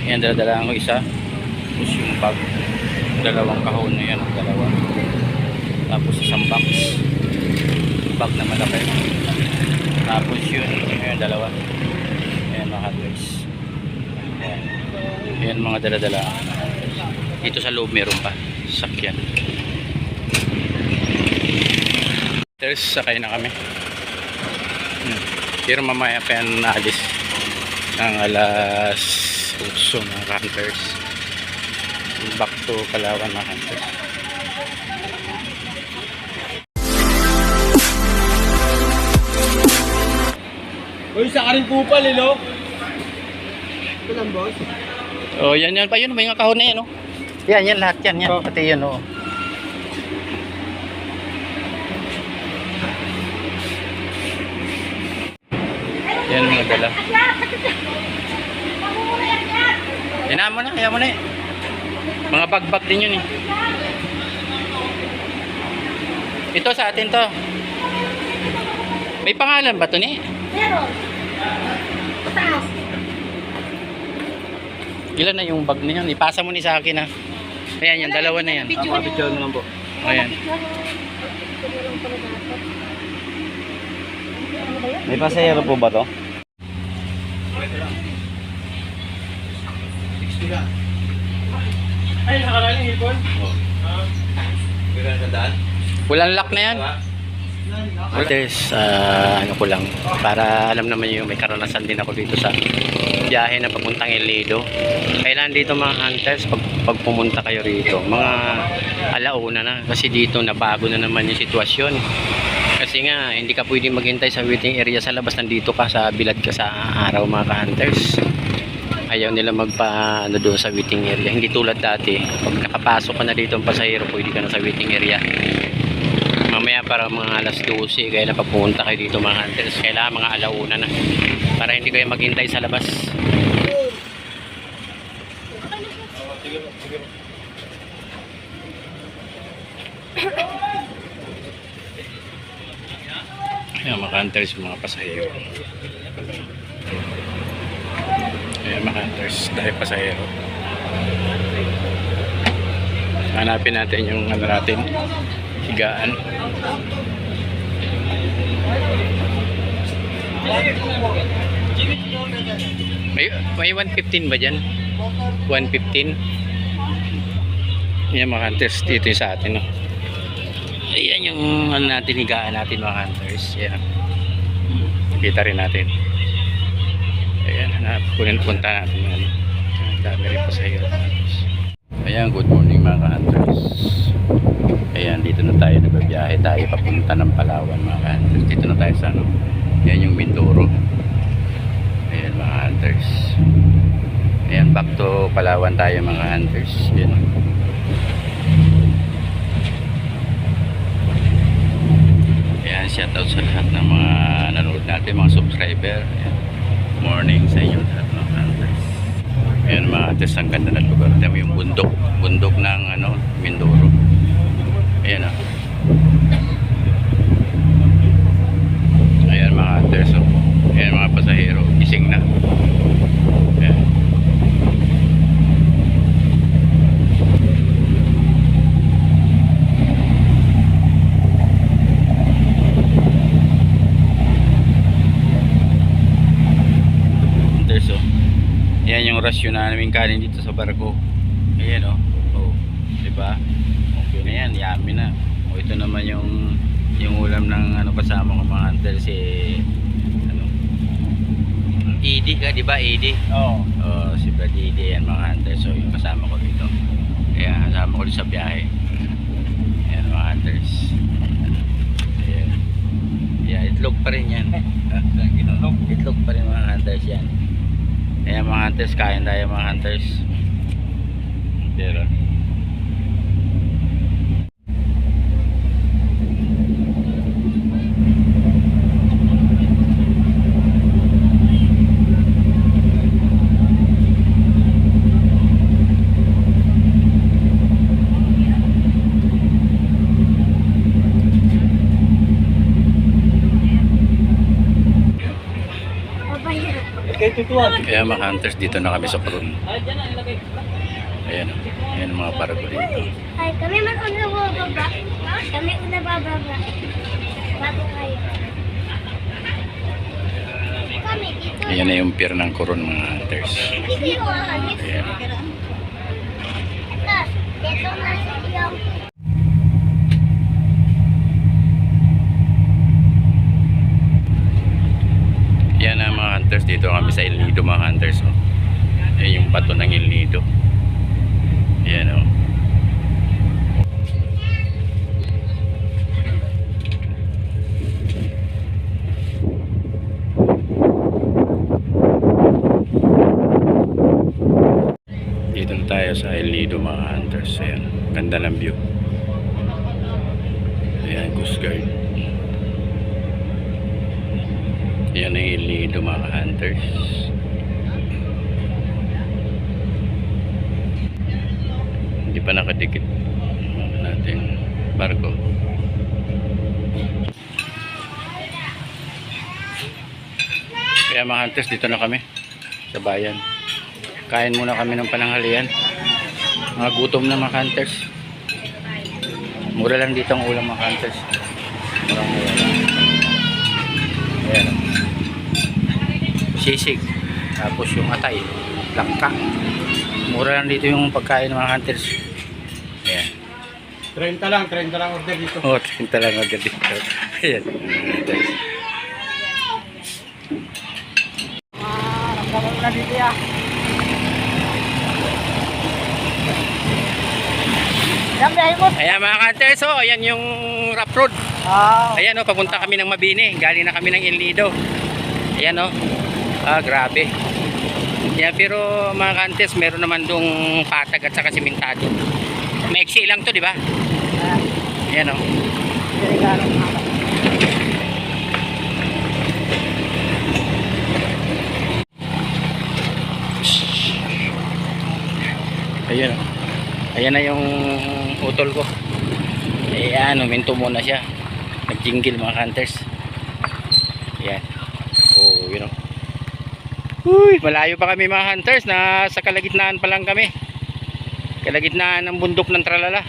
Yan, dala ko isa. Tapos yung bag. Dalawang kahon na yan. Dalawa. Tapos isang box. Bag na malaki. Tapos yun, yung dalawa. Ayan mga hunters. Ayan. Ayan mga dala-dala. Dito sa loob meron pa. Sakyan. Hunters, sakay na kami. Pero mamaya pa yan naalis ng alas 8 mga hunters. Back to Palawan mga hunters. Uy, sa ka rin kupal eh, no? Ito lang, boss. Oh, yan pa yun. May mga kahon na yan, oh. Yan lahat yan. Oh. Pati yun, oh. Yan mga dala. Yan mo na, kaya mo na eh. Mga bag-bag din yun eh. Ito sa atin to. May pangalan ba to ni? Meron. Taas. Ilan na yung bag na yun? Ipasa mo ni sa akin ha. Ayan yan, dalawa na yan. Picture na lang po. Ayan. May pasahero po ba to? Ay, nakalaling hipon? Oo. Walang lock na yan. Hunters, ano ko lang, para alam naman yung may karanasan din ako dito sa biyahe na papuntang El Nido. Kailan dito mga hunters, pag pumunta kayo rito, mga alauna na, kasi dito nabago na naman yung sitwasyon. Kasi nga, hindi ka pwedeng maghintay sa waiting area sa labas, nandito ka, sa bilad ka sa araw mga hunters. Ayaw nila magpa doon sa waiting area, hindi tulad dati, pag nakapasok ka na dito ang pasahero, pwede ka na sa waiting area. Mamaya para mga alas 12 kaya na papunta kayo dito mga hunters, kailangan mga alauna na para hindi kayo maghintay sa labas. Ayan mga hunters, mga pasahero. Ayan mga hunters, dahil pasahero. Hanapin natin yung ano natin, higaan. May 115 ba dyan? 115. Yan mga hunters, dito yung sa atin, no? Ayan yung ano natin, higaan natin mga hunters. Ayan. Nakita rin natin. Ayan, punta natin yung ano. Dami rin pa sa hirap. Ayan, good morning mga hunters. Ayan, dito na tayo, nagbabiyahe tayo papunta ng Palawan mga hunters. Dito na tayo sa ano, yan yung Mindoro. Ayan mga hunters. Ayan, back to Palawan tayo mga hunters. Ayan. Ayan, shoutout sa lahat ng mga nanonood natin, mga subscriber. Ayan. Morning sa inyo lahat mga hunters. Ayan mga hunters, ang ganda ng lugar. Ayan yung bundok ng ano, Mindoro. Ayan o. Ayan mga hunters. Ayan mga pasahero. Gising na. Ayan. Hunters o. Ayan yung rasyon namin kanin dito sa barko. Ayan o. Oh. Diba? Okay na yan, yummy na. O ito naman yung ulam ng ano kasama ko mga hunters, ano, Edie ka, di ba Edie? Oo. Oh, si Brad Edie yan mga hunters. So yung kasama ko dito. Kaya kasama ko dito sa biyahe. Ayan mga hunters. Ayan. Yeah, itlog pa rin yan. Itlog pa rin mga hunters yan. Ayan mga hunters, kain tayo mga hunters. Pero tutuan. Kaya mga hunters, dito na kami sa Coron. Ayan, ayan ang mga barko dito. Ay, kami man una bababa. Kami una bababa. Bago kayo. Kami dito. Ayan na yung pier ng Coron mga hunters. Dito kami. Ayan. Dito na yung Yan ang mga hunters, dito kami sa El Nido mga hunters. Oh. Ayan yung bato ng El Nido. Ayan o. Oh. Dito na tayo sa El Nido mga hunters. Ayan, ganda ng view. Ayan, Coast Guard. Ayan ang El Nido mga hunters. Hindi pa nakadikit natin barko. Kaya mga hunters, dito na kami sa bayan. Kain muna kami ng pananghalian. Mga gutom na mga hunters. Mura lang dito ang ulam mga hunters. Murang mura lang. Ayan. Sisig. Tapos yung atay. Langka. Mura lang dito yung pagkain ng mga hunters. Ayan. 30 lang order dito. Oh, 30 lang agad dito. Ayan. Hunters. Ramdaman mo na dito ya. Ayan mga hunters. Oh, ayan yung rough road. Ayan o, papunta kami ng Mabini. Galing na kami ng El Nido. Ayan o. Grabe. Yan, pero mga hunters, meron naman dong patag at saka simentado. Maiksi lang to, di ba? Ayan o. Ayan o. Ayan na yung utol ko. Ayan, uminto muna siya. Nagjinggil mga hunters. Ayan. Oh, you know. Uy, malayo pa kami mga hunters. Nasa kalagitnaan pa lang kami. Kalagitnaan ng bundok ng Tralala.